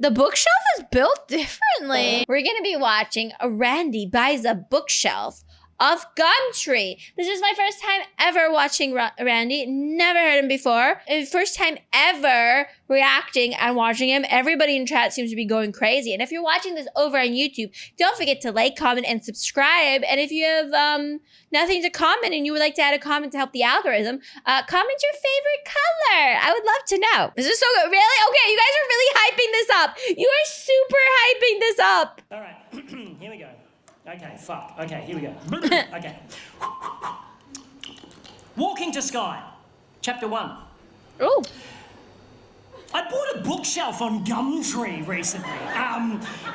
The bookshelf is built differently. We're gonna be watching Randy buys a bookshelf off Gumtree. This is my first time ever watching Randy. Never heard him before. And first time ever reacting and watching him. Everybody in chat seems to be going crazy. And if you're watching this over on YouTube, don't forget to like, comment, and subscribe. And if you have nothing to comment and you would like to add a comment to help the algorithm, comment your favorite color. I would love to know. This is so good. Really? Okay, you guys are really hyping this up. You are super hyping this up. All right, here we go. Okay, fuck. Okay, here we go. Okay. Walking to Sky, Chapter 1. Oh. I bought a bookshelf on Gumtree recently.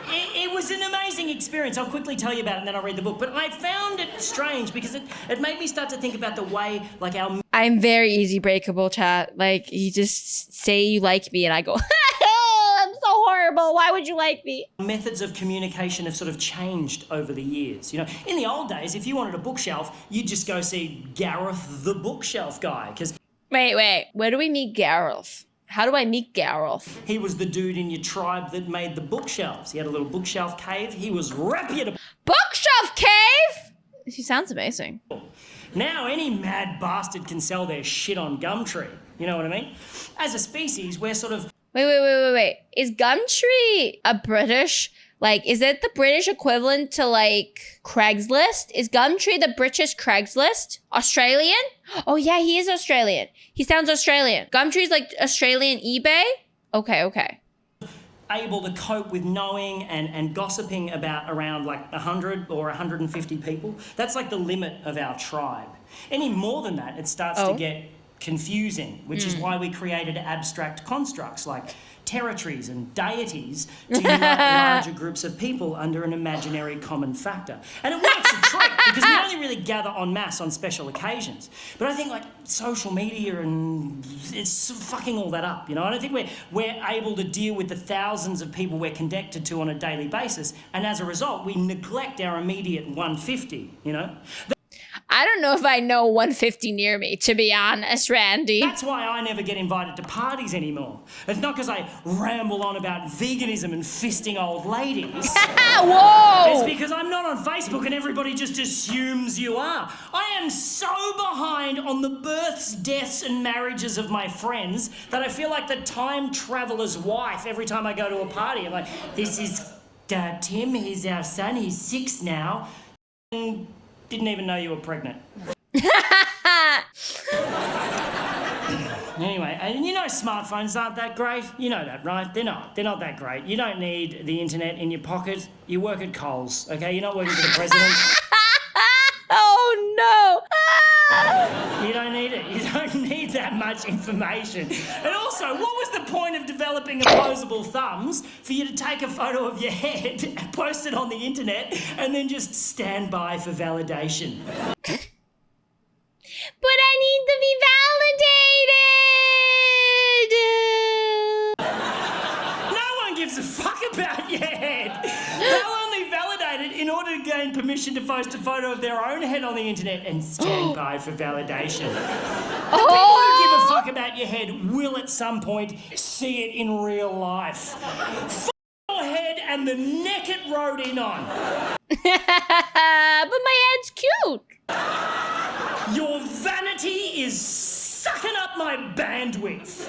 It was an amazing experience. I'll quickly tell you about it and then I'll read the book. But I found it strange because it made me start to think about the way, like, our... I'm very easy breakable, chat. Like, you just say you like me and I go, I'm so horrible. Why would you like me? methods of communication have sort of changed over the years. You know, in the old days, if you wanted a bookshelf, you'd just go see Gareth the bookshelf guy, because... Wait. Where do we meet Gareth? How do I meet Gareth? He was the dude in your tribe that made the bookshelves. He had a little bookshelf cave. He was reputable. Bookshelf cave? He sounds amazing. Now any mad bastard can sell their shit on Gumtree. You know what I mean? As a species, we're sort of... Wait. Is Gumtree a British... Like, is it the British equivalent to, like, Craigslist? Is Gumtree the British Craigslist? Australian? Oh, yeah, he is Australian. He sounds Australian. Gumtree's like Australian eBay? Okay. able to cope with knowing and gossiping about around like 100 or 150 people. That's like the limit of our tribe. Any more than that, it starts to get confusing, which is why we created abstract constructs like territories and deities to unite larger groups of people under an imaginary common factor. And it works a treat because we only really gather en masse on special occasions. But I think like social media and it's fucking all that up, you know? And I think we're able to deal with the thousands of people we're connected to on a daily basis, and as a result, we neglect our immediate 150, you know? I don't know if I know 150 near me, to be honest, Randy. That's why I never get invited to parties anymore. It's not because I ramble on about veganism and fisting old ladies. Whoa! It's because I'm not on Facebook and everybody just assumes you are. I am so behind on the births, deaths and marriages of my friends that I feel like the time traveler's wife every time I go to a party. I'm like, this is Tim, he's our son, he's 6 now. And didn't even know you were pregnant. Anyway, and you know smartphones aren't that great. You know that, right? They're not that great. You don't need the internet in your pocket. You work at Coles, okay? You're not working for the president. Oh, no. You don't need it. You don't need that much information. And also, what was the point of developing opposable thumbs for you to take a photo of your head, post it on the internet, and then just stand by for validation? But I need to be validated. No one gives a fuck about your head. They'll only validate it in order to gain permission to post a photo of their own head on the internet and stand by for validation. The people who give a fuck about your head will at some point see it in real life. Fuck your head and the neck it rode in on. But my head's cute. Your vanity is sucking up my bandwidth.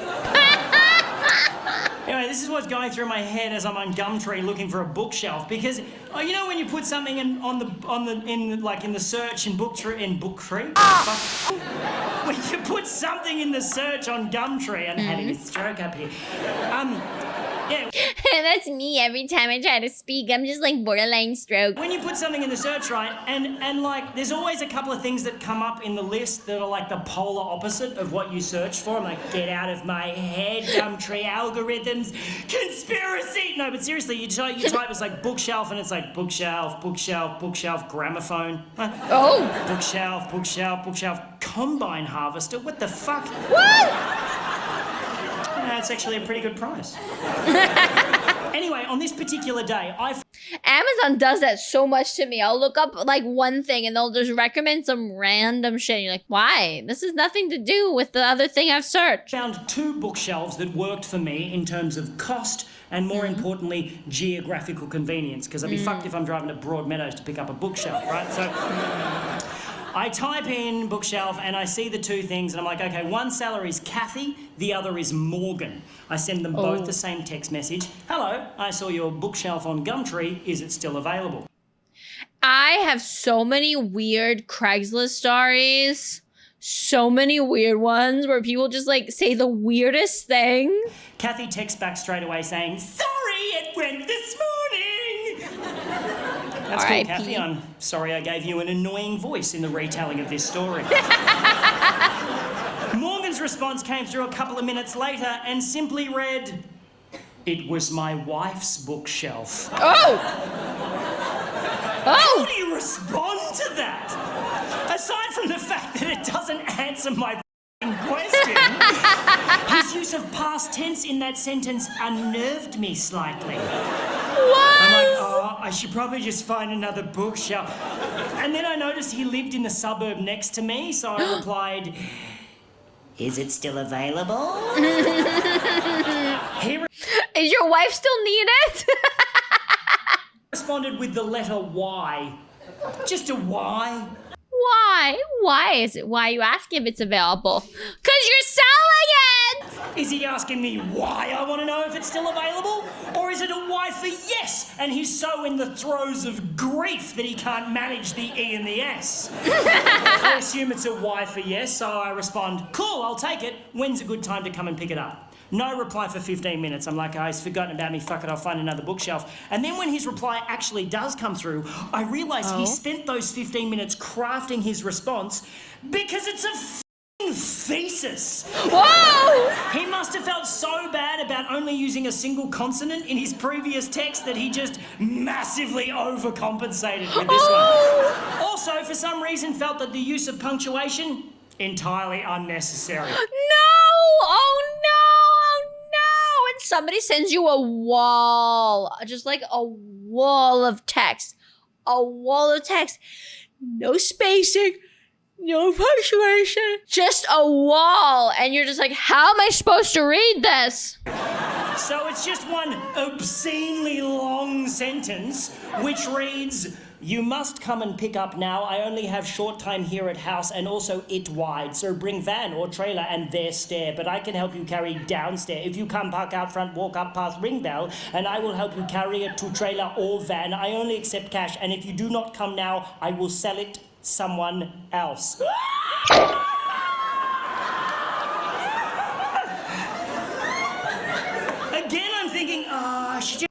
Anyway, this is what's going through my head as I'm on Gumtree looking for a bookshelf, because you know when you put something in the search in Booktree. When you put something in the search on Gumtree, I'm having a stroke up here. Yeah. That's me every time I try to speak. I'm just like borderline stroke. When you put something in the search, right, and like there's always a couple of things that come up in the list that are like the polar opposite of what you search for. I'm like, get out of my head, Gumtree algorithms, conspiracy. No, but seriously, you type it's like bookshelf and it's like bookshelf, gramophone. Oh. Bookshelf, combine harvester. What the fuck? What? That's actually a pretty good price. Anyway, on this particular day, Amazon does that so much to me. I'll look up like one thing and they'll just recommend some random shit. You're like, why? This has nothing to do with the other thing I've searched. Found 2 bookshelves that worked for me in terms of cost and, more importantly, geographical convenience. Because I'd be fucked if I'm driving to Broadmeadows to pick up a bookshelf, right? So I type in bookshelf and I see the 2 things and I'm like, okay, one seller is Kathy, the other is Morgan. I send them both the same text message. Hello, I saw your bookshelf on Gumtree. Is it still available? I have so many weird Craigslist stories. So many weird ones where people just like say the weirdest thing. Kathy texts back straight away saying, sorry, it went this morning. That's cool, Kathy. I'm sorry I gave you an annoying voice in the retelling of this story. Morgan's response came through a couple of minutes later and simply read, it was my wife's bookshelf. Oh! How do you respond to that? Aside from the fact that it doesn't answer my question, his use of past tense in that sentence unnerved me slightly. What? I'm like, oh, I should probably just find another bookshelf. And then I noticed he lived in the suburb next to me, so I replied, is it still available? Is your wife still need it? Responded with the letter Y. Just a Y. Why? Why is it? Why are you asking if it's available? 'Cause you're selling it! Is he asking me why I want to know if it's still available? Or is it a Y for yes, and he's so in the throes of grief that he can't manage the E and the S? I assume it's a Y for yes, so I respond, cool, I'll take it. When's a good time to come and pick it up? No reply for 15 minutes. I'm like, oh, he's forgotten about me. Fuck it, I'll find another bookshelf. And then when his reply actually does come through, I realise he spent those 15 minutes crafting his response because it's a f***ing thesis. Whoa! He must have felt so bad about only using a single consonant in his previous text that he just massively overcompensated with this one. Also, for some reason, felt that the use of punctuation, entirely unnecessary. No! Oh no! And somebody sends you a wall, just like a wall of text. A wall of text. No spacing, no punctuation, just a wall. And you're just like, how am I supposed to read this? So it's just one obscenely long sentence which reads, you must come and pick up now. I only have short time here at house and also it wide. So bring van or trailer and there stair. But I can help you carry downstairs. If you come park out front, walk up past ring bell and I will help you carry it to trailer or van. I only accept cash. And if you do not come now, I will sell it someone else. Again, I'm thinking, I should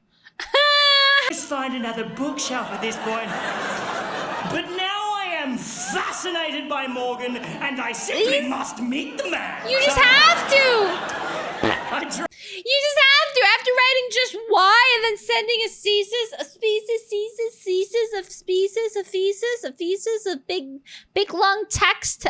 just find another bookshelf at this point. But now I am fascinated by Morgan and I simply must meet the man. You just have to. You just have to. After writing just Y and then sending a thesis, of big long text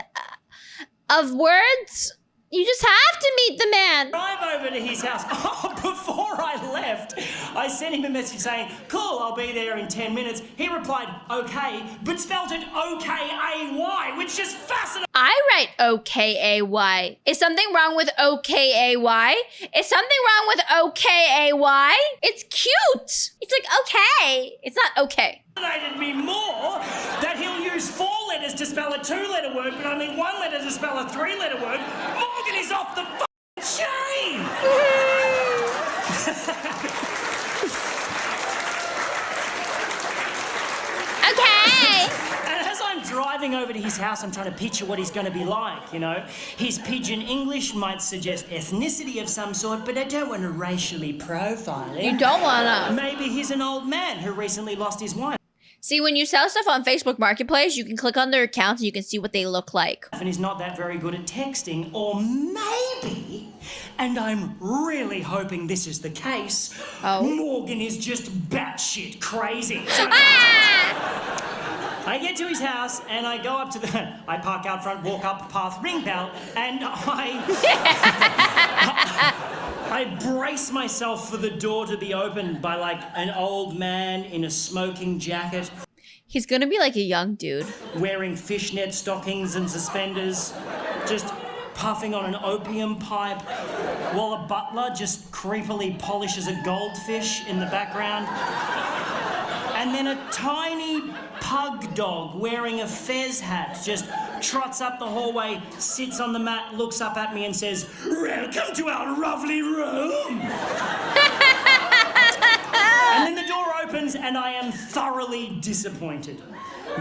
of words. You just have to meet the man. Drive over to his house. Oh, before I left, I sent him a message saying, cool, I'll be there in 10 minutes. He replied, okay, but spelled it O-K-A-Y, which just fascinates. I write O-K-A-Y. Is something wrong with O-K-A-Y? Is something wrong with O-K-A-Y? It's cute. It's like, okay. It's not okay. Fascinated me more that he'll use 4 letters to spell a 2-letter word, but only 1 letter to spell a 3-letter word. Morgan is off the f***ing chain! Okay. And as I'm driving over to his house, I'm trying to picture what he's going to be like, you know. His pidgin English might suggest ethnicity of some sort, but I don't want to racially profile him. You don't want to. Maybe he's an old man who recently lost his wife. See, when you sell stuff on Facebook Marketplace, you can click on their accounts and you can see what they look like. And he's not that very good at texting, or maybe, and I'm really hoping this is the case, Morgan is just batshit crazy. So I get to his house and I go up to I park out front, walk up past ring bell, and I brace myself for the door to be opened by like an old man in a smoking jacket. He's gonna be like a young dude. Wearing fishnet stockings and suspenders, just puffing on an opium pipe, while a butler just creepily polishes a goldfish in the background. And then a tiny pug dog wearing a fez hat just trots up the hallway, sits on the mat, looks up at me and says, "Welcome to our lovely room." And then the door opens and I am thoroughly disappointed.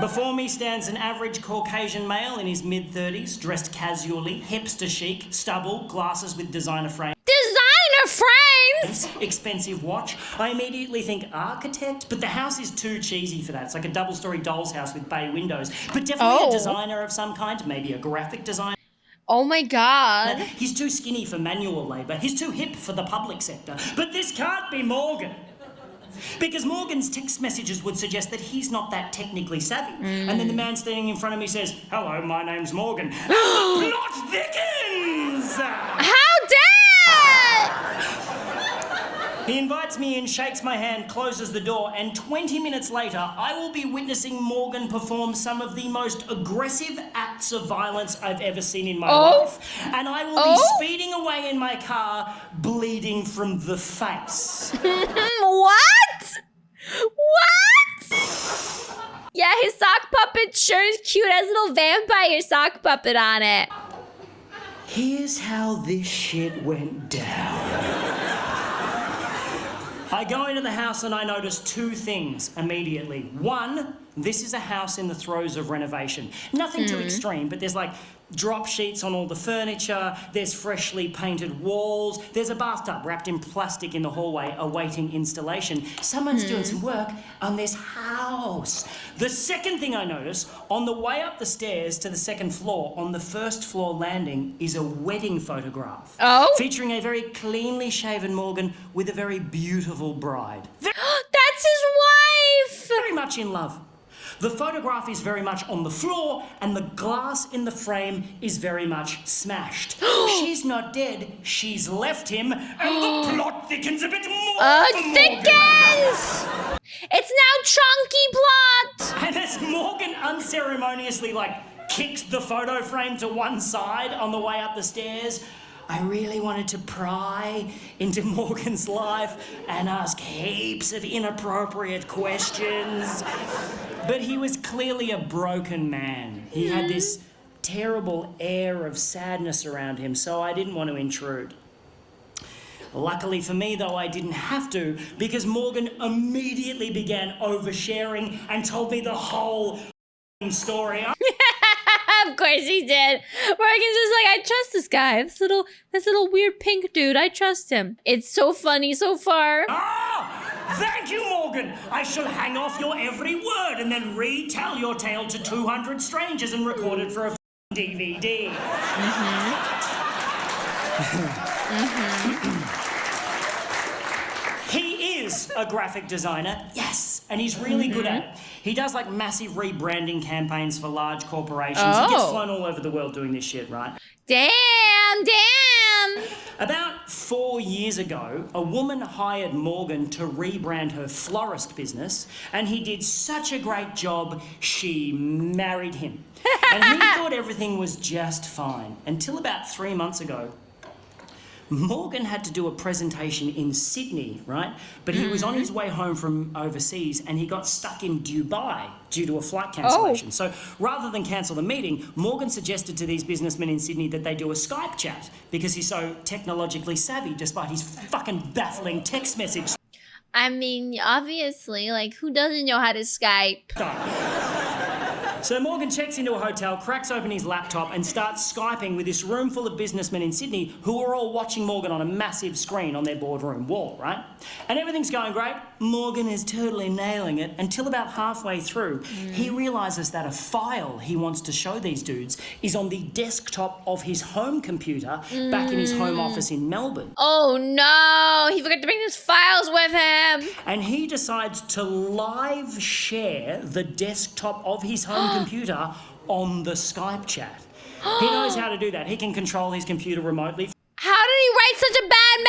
Before me stands an average Caucasian male in his mid-30s, dressed casually, hipster chic, stubble, glasses with designer frames. Designer frames! Expensive watch. I immediately think architect, but the house is too cheesy for that. It's like a double-story doll's house with bay windows. But definitely a designer of some kind, maybe a graphic designer. Oh my God. He's too skinny for manual labour. He's too hip for the public sector. But this can't be Morgan. Because Morgan's text messages would suggest that he's not that technically savvy. And then the man standing in front of me says, "Hello, my name's Morgan." And the plot thickens! How dare! He invites me in, shakes my hand, closes the door, and 20 minutes later, I will be witnessing Morgan perform some of the most aggressive acts of violence I've ever seen in my life. And I will be speeding away in my car, bleeding from the face. What? Yeah, his sock puppet sure is cute. Has a little vampire sock puppet on it. Here's how this shit went down. I go into the house and I notice two things immediately. One, this is a house in the throes of renovation. Nothing too extreme, but there's like drop sheets on all the furniture, there's freshly painted walls, there's a bathtub wrapped in plastic in the hallway awaiting installation. Someone's doing some work on this house. The second thing I notice, on the way up the stairs to the second floor, on the first floor landing, is a wedding photograph. Featuring a very cleanly shaven Morgan with a very beautiful bride. That's his wife! Very much in love. The photograph is very much on the floor and the glass in the frame is very much smashed. She's not dead, she's left him, and the plot thickens a bit more. It thickens! It's now chunky plot! And as Morgan unceremoniously kicks the photo frame to one side on the way up the stairs, I really wanted to pry into Morgan's life and ask heaps of inappropriate questions. But he was clearly a broken man. He had this terrible air of sadness around him, so I didn't want to intrude. Luckily for me, though, I didn't have to, because Morgan immediately began oversharing and told me the whole story. Of course he did. Morgan's just like, I trust this guy. This little weird pink dude. I trust him. It's so funny so far. Thank you, Morgan. I shall hang off your every word and then retell your tale to 200 strangers and record it for a DVD. He is a graphic designer, yes, and he's really good at it. He does massive rebranding campaigns for large corporations. He gets flown all over the world doing this shit, right? Damn. About 4 years ago, a woman hired Morgan to rebrand her florist business, and he did such a great job, she married him. And he thought everything was just fine, until about 3 months ago. Morgan had to do a presentation in Sydney, right? But he was on his way home from overseas and he got stuck in Dubai due to a flight cancellation. So rather than cancel the meeting, Morgan suggested to these businessmen in Sydney that they do a Skype chat because he's so technologically savvy despite his fucking baffling text message. I mean, obviously, who doesn't know how to Skype? So Morgan checks into a hotel, cracks open his laptop and starts Skyping with this room full of businessmen in Sydney who are all watching Morgan on a massive screen on their boardroom wall, right? And everything's going great. Morgan is totally nailing it until about halfway through, he realises that a file he wants to show these dudes is on the desktop of his home computer back in his home office in Melbourne. Oh no, he forgot to bring his files with him. And he decides to live share the desktop of his home computer on the Skype chat. He knows how to do that. He can control his computer remotely. How did he write such a bad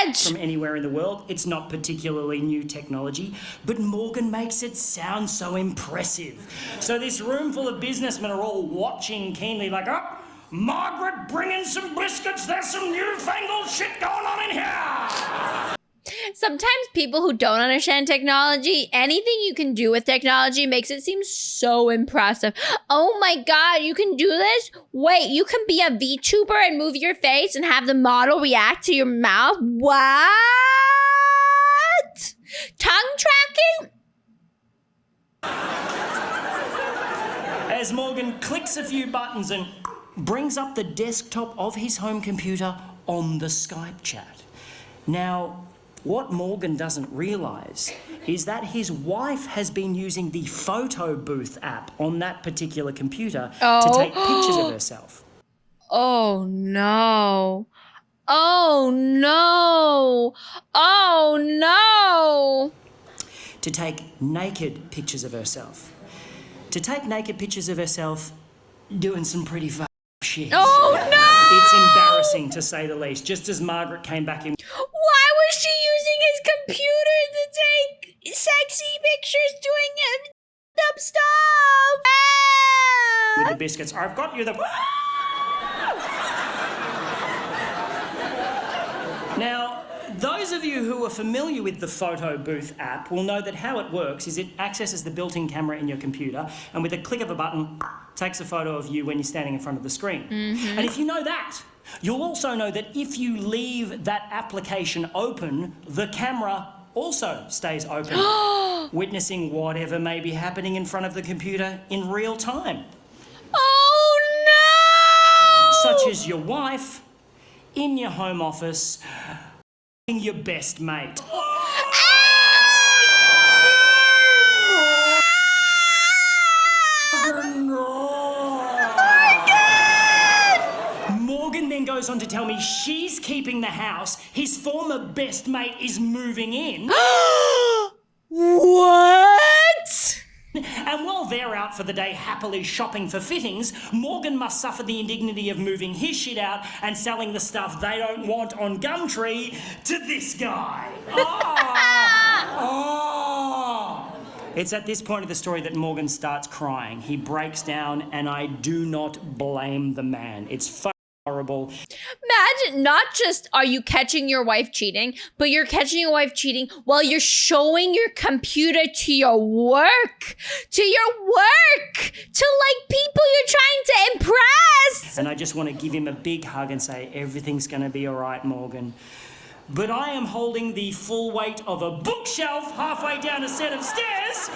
message? From anywhere in the world. It's not particularly new technology, but Morgan makes it sound so impressive. So this room full of businessmen are all watching keenly like, oh, Margaret, bring in some biscuits. There's some newfangled shit going on in here. Sometimes people who don't understand technology, anything you can do with technology makes it seem so impressive. Oh my God, you can do this? Wait, you can be a VTuber and move your face and have the model react to your mouth? What? Tongue tracking? As Morgan clicks a few buttons and brings up the desktop of his home computer on the Skype chat. Now, what Morgan doesn't realise is that his wife has been using the photo booth app on that particular computer to take pictures of herself. Oh no. Oh no. Oh no. To take naked pictures of herself. To take naked pictures of herself doing some pretty shit. Oh no. It's embarrassing to say the least. Just as Margaret came back in. Why was she using his computer to take sexy pictures doing dumb stuff? With the biscuits. I've got you the... Now, those of you who are familiar with the photo booth app will know that how it works is it accesses the built-in camera in your computer and with a click of a button takes a photo of you when you're standing in front of the screen. Mm-hmm. And if you know that, you'll also know that if you leave that application open, the camera also stays open, witnessing whatever may be happening in front of the computer in real time. Oh no! Such as your wife, in your home office, your best mate. Morgan then goes on to tell me she's keeping the house. His former best mate is moving in. What? And while they're out for the day happily shopping for fittings, Morgan must suffer the indignity of moving his shit out and selling the stuff they don't want on Gumtree to this guy. Oh! It's at this point of the story that Morgan starts crying. He breaks down, and I do not blame the man. It's horrible. Imagine, not just are you catching your wife cheating, but you're catching your wife cheating while you're showing your computer to your work. To like people you're trying to impress. And I just want to give him a big hug and say, everything's going to be all right, Morgan. But I am holding the full weight of a bookshelf halfway down a set of stairs,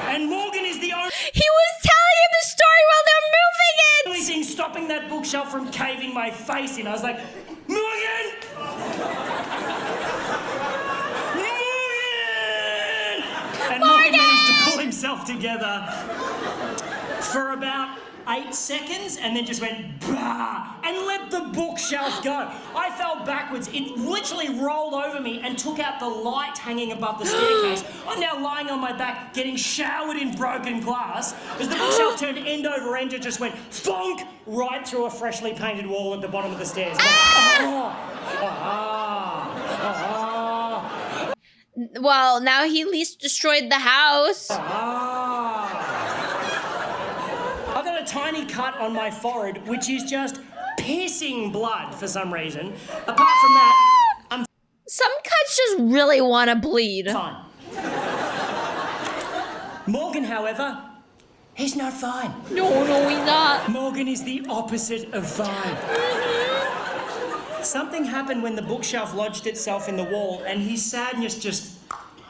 and Morgan is the only... He was telling him the story while they're moving it! ...only thing stopping that bookshelf from caving my face in. I was like, Morgan! Morgan! And Morgan managed to pull himself together for about 8 seconds and then just went bah and let the bookshelf go. I fell backwards. It literally rolled over me and took out the light hanging above the staircase. I'm now lying on my back getting showered in broken glass as the bookshelf turned end over end and just went thonk right through a freshly painted wall at the bottom of the stairs. Well, now he at least destroyed the house. I've got a tiny cut on my forehead, which is just pissing blood for some reason. Apart from that, I'm some cuts just really want to bleed. fine. Morgan, however, he's not fine. No, he's not. Morgan is the opposite of fine. Something happened when the bookshelf lodged itself in the wall, and his sadness just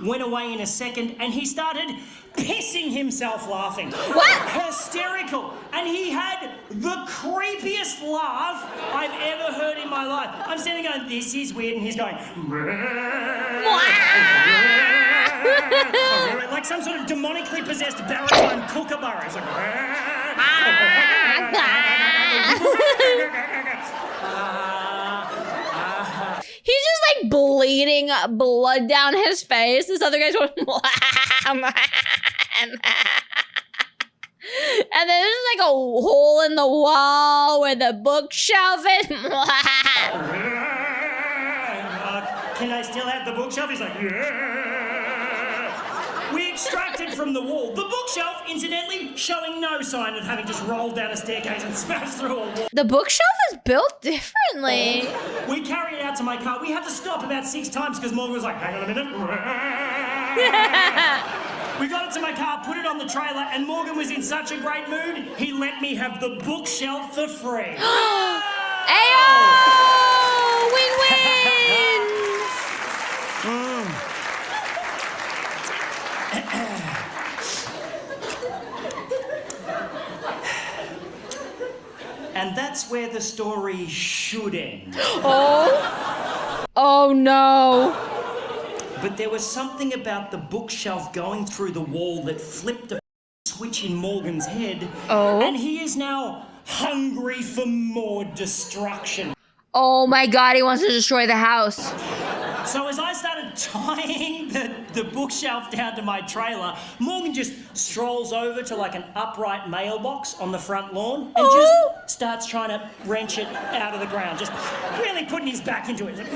went away in a second, and he started pissing himself laughing. What? Hysterical. And he had the creepiest laugh I've ever heard in my life. I'm standing going, this is weird, and he's going... like some sort of demonically possessed baritone kookaburra. It's like... He's just like bleeding blood down his face. This other guy's going... And then there's like a hole in the wall where the bookshelf is. can I still have the bookshelf? He's like, yeah. We extracted from the wall. The bookshelf, incidentally, showing no sign of having just rolled down a staircase and smashed through a wall. The bookshelf is built differently. We carried it out to my car. We had to stop about 6 times because Morgan was like, hang on a minute. We got it to my car, put it on the trailer, and Morgan was in such a great mood, he let me have the bookshelf for free. Ayo! Win-win! And that's where the story should end. Oh? Oh no. But there was something about the bookshelf going through the wall that flipped a switch in Morgan's head. Oh? And he is now hungry for more destruction. Oh my god, he wants to destroy the house. So as I started tying the bookshelf down to my trailer, Morgan just strolls over to like an upright mailbox on the front lawn and just starts trying to wrench it out of the ground, just really putting his back into it. He's like,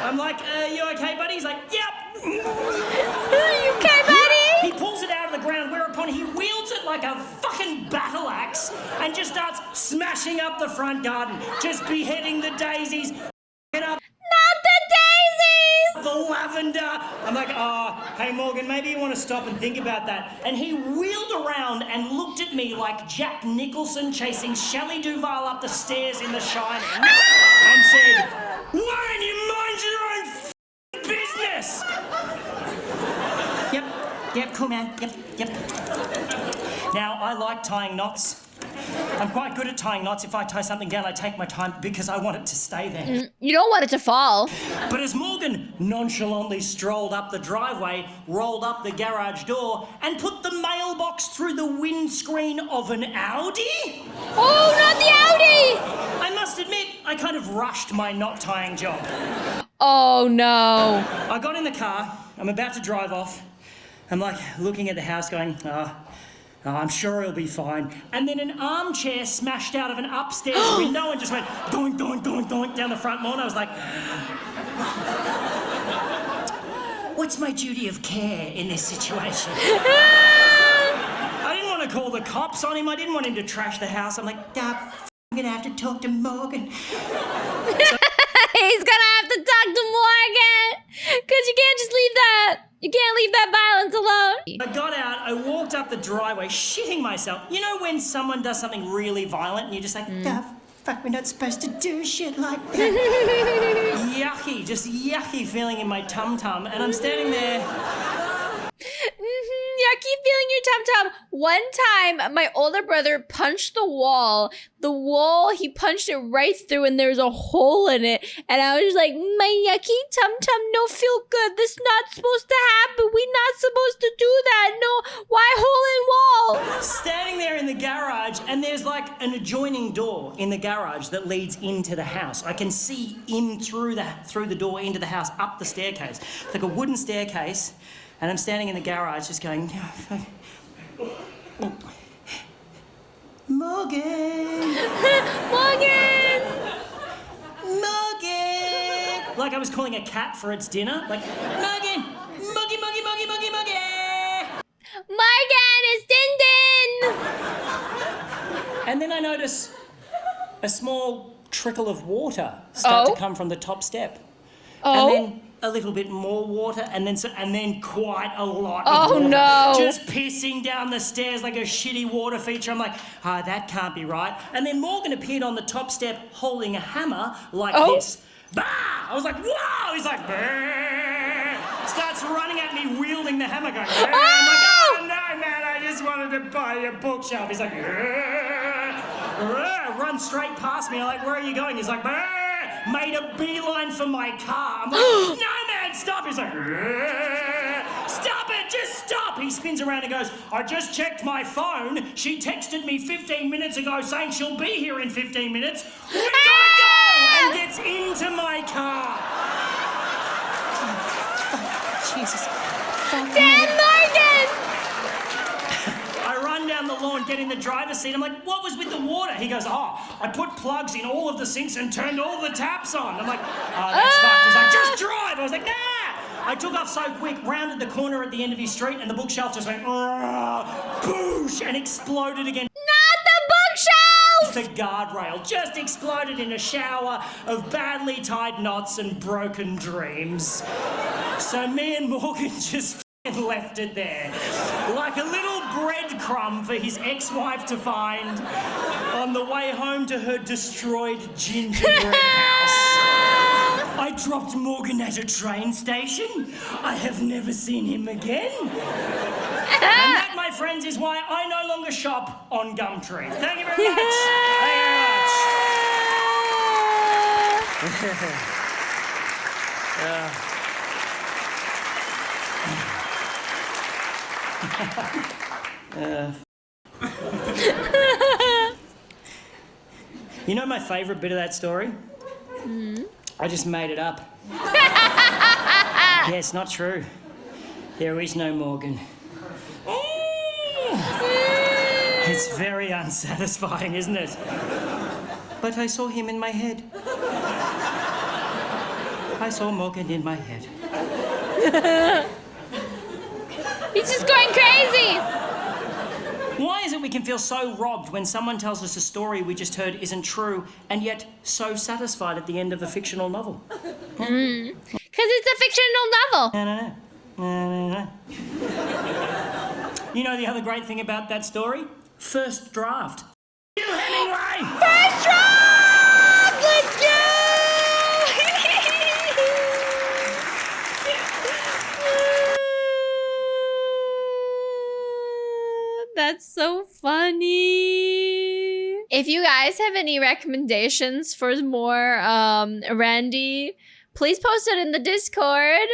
I'm like, you okay, buddy? He's like, yep. You okay, buddy? He pulls it out of the ground, whereupon he wields it like a fucking battle axe and just starts smashing up the front garden, just beheading the daisies, up the lavender. I'm like, oh, hey Morgan, maybe you want to stop and think about that. And he wheeled around and looked at me like Jack Nicholson chasing Shelley Duvall up the stairs in The Shining and said, why don't you mind your own business? Yep, cool man, yep. Now, I like tying knots. I'm quite good at tying knots. If I tie something down, I take my time because I want it to stay there. You don't want it to fall. But as Morgan nonchalantly strolled up the driveway, rolled up the garage door, and put the mailbox through the windscreen of an Audi? Oh, not the Audi! I must admit, I kind of rushed my knot tying job. Oh, no. I got in the car, I'm about to drive off. I'm like looking at the house going, I'm sure he'll be fine. And then an armchair smashed out of an upstairs window and just went doink, doink, doink, doink down the front lawn. I was like, what's my duty of care in this situation? I didn't want to call the cops on him. I didn't want him to trash the house. I'm like, I'm going to have to talk to Morgan. He's gonna have to talk to Morgan, because you can't just leave that. You can't leave that violence alone. I got out, I walked up the driveway, shitting myself. You know when someone does something really violent and you're just like, fuck, we're not supposed to do shit like that. Yucky, just yucky feeling in my tum-tum. And I'm standing there. Yucky feeling your tum-tum. One time, my older brother punched the wall. The wall, he punched it right through and there's a hole in it. And I was just like, my yucky tum-tum no feel good. This not supposed to happen. We not supposed to do that. No, why hole in wall? Standing there in the garage and there's like an adjoining door in the garage that leads into the house. I can see in through the door into the house, up the staircase. It's like a wooden staircase. And I'm standing in the garage just going, Morgan! Morgan! Morgan! Like I was calling a cat for its dinner. Like, Morgan! Morgan, Morgan, Morgan, Morgan, Morgan! Morgan, it's Din Din! And then I notice a small trickle of water start to come from the top step. And then a little bit more water, and then quite a lot of water. No. Just pissing down the stairs like a shitty water feature. I'm like, that can't be right. And then Morgan appeared on the top step holding a hammer like this. Bah! I was like, whoa! He's like, bah! Starts running at me, wielding the hammer, going, bah! I'm like, oh no, man, I just wanted to buy a bookshelf. He's like, runs straight past me. I'm like, where are you going? He's like, bah! Made a beeline for my car. I'm like, no, man, stop. He's like, stop it, just stop. He spins around and goes, I just checked my phone. She texted me 15 minutes ago saying she'll be here in 15 minutes. We gotta go! And gets into my car. Jesus. Dan Morgan! I run run down the lawn, get in the driver's seat. I'm like, what was with the water? He goes, oh, I put plugs in all of the sinks and turned all the taps on. I'm like, oh, that's fucked. He's like, just drive. I was like, nah. I took off so quick, rounded the corner at the end of his street, and the bookshelf just went, boosh, and exploded again. Not the bookshelf! The guardrail just exploded in a shower of badly tied knots and broken dreams. So me and Morgan just left it there, like a little breadcrumb for his ex-wife to find on the way home to her destroyed gingerbread house. I dropped Morgan at a train station. I have never seen him again. And that, my friends, is why I no longer shop on Gumtree. Thank you very much. Thank you very much. You know my favourite bit of that story? I just made it up. Yeah, it's not true. There is no Morgan. It's very unsatisfying, isn't it? But I saw him in my head. I saw Morgan in my head. He's just going crazy. Why is it we can feel so robbed when someone tells us a story we just heard isn't true, and yet so satisfied at the end of a fictional novel? Because it's a fictional novel. No. You know the other great thing about that story? First draft. You, Hemingway! First draft! Let's go! That's so funny. If you guys have any recommendations for more Randy, please post it in the Discord.